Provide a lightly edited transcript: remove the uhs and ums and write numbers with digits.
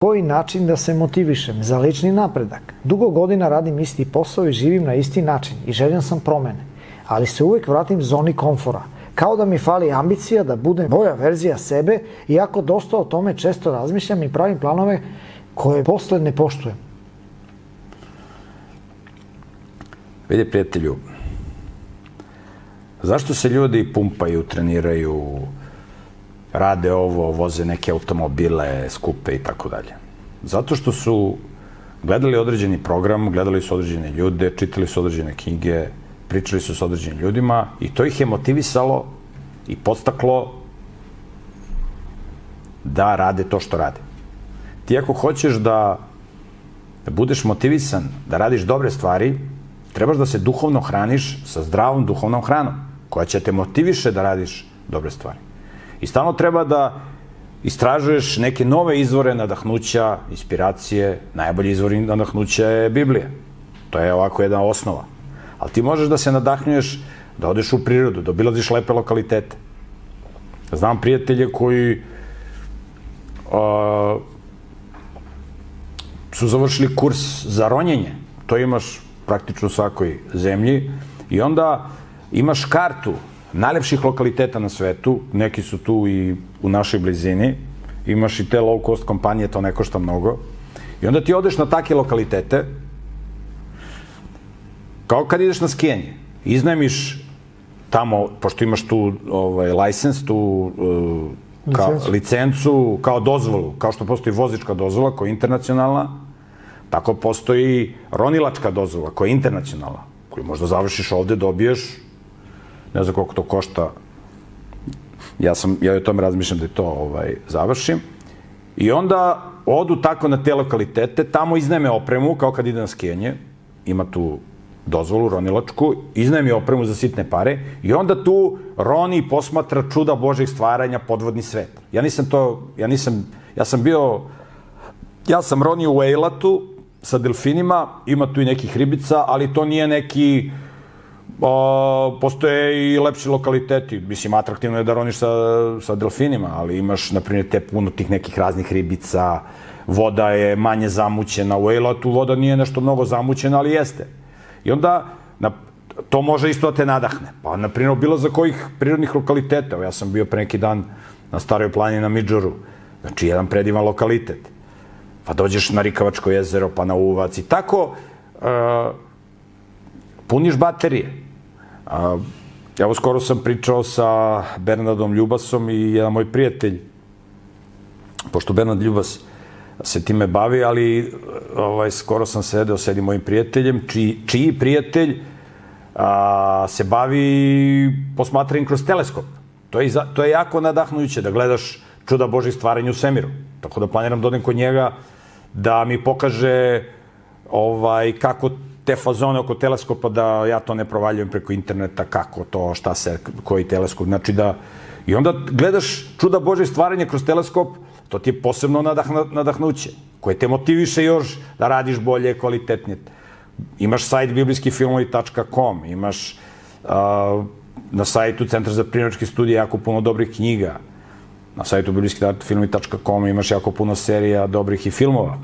koji način da se motivišem za lični napredak. Dugo godina radim isti posao i živim na isti način i željan sam promene, ali se uvek vratim zoni komfora. Kao da mi fali ambicija da budem bolja verzija sebe, iako dosta o tome često razmišljam i pravim planove koje posle ne poštujem. Vidi, prijatelju, zašto se ljudi pumpaju, treniraju, rade ovo, voze neke automobile, skupe i tako dalje? Zato što su gledali određeni program, gledali su određene ljude, čitali su određene knjige, pričali su s određenim ljudima i to ih je motivisalo i podstaklo da rade to što rade. Ti ako hoćeš da budeš motivisan, da radiš dobre stvari, trebaš da se duhovno hraniš sa zdravom duhovnom hranom, koja će te motiviše da radiš dobre stvari. I stalno treba da istražuješ neke nove izvore nadahnuća, inspiracije. Najbolji izvor nadahnuća je Biblija. To je ovako jedna osnova. Ali ti možeš da se nadahnjuješ, da odeš u prirodu, da obilaziš lepe lokalitete. Znam prijatelje koji su završili kurs za ronjenje. To imaš praktično u svakoj zemlji. I onda imaš kartu najlepših lokaliteta na svetu. Neki su tu i u našoj blizini. Imaš i te low cost kompanije, to ne košta mnogo. I onda ti odeš na takve lokalitete, kao kad ideš na skijanje. Iznajmiš tamo, pošto imaš tu license, tu licencu, kao dozvolu, kao što postoji vozička dozvola koja je internacionalna, tako postoji ronilačka dozvola koja je internacionalna, koju možda završiš ovde, dobiješ, ne znam koliko to košta, ja o tome razmišljam da je to završim, i onda odu tako na te lokalitete, tamo iznajme opremu, kao kad ide na skijanje, ima tu dozvolu ronilačku, iznajmi opremu za sitne pare i onda tu roni i posmatra čuda Božeg stvaranja, podvodni svet. Ja sam ronio u Ejlatu sa delfinima, ima tu i nekih ribica, ali to nije neki, postoje i lepši lokaliteti. Mislim, atraktivno je da roniš sa delfinima, ali imaš, na primjer, te puno tih nekih raznih ribica, voda je manje zamućena. U Ejlatu voda nije nešto mnogo zamućena, ali jeste. I onda to može isto da te nadahne. Pa, na primjer, bilo za kojih prirodnih lokaliteta. Ja sam bio pre neki dan na Staroj planini na Midžoru. Znači, jedan predivan lokalitet. Pa dođeš na Rikavačko jezero, pa na Uvac i tako puniš baterije. Evo, skoro sam pričao sa Bernardom Ljubasom i jedan moj prijatelj, pošto Bernard Ljubas se time bavi, ali skoro sam sedeo s jednim mojim prijateljem, čiji prijatelj se bavi posmatranjem kroz teleskop. To je jako nadahnujuće da gledaš čuda Božih stvaranja u svemiru. Tako da planiram da odem kod njega da mi pokaže kako te fazone oko teleskopa, da ja to ne provaljujem preko interneta, kako to, šta se, koji teleskop. Znači da, i onda gledaš čuda Božih stvaranja kroz teleskop, to ti je posebno nadahnuće, koje te motiviše još da radiš bolje, kvalitetnije. Imaš sajt biblijskifilmovi.com, imaš na sajtu Centra za prirodnjačke studije jako puno dobrih knjiga, na sajtu biblijskifilmovi.com imaš jako puno serija dobrih i filmova.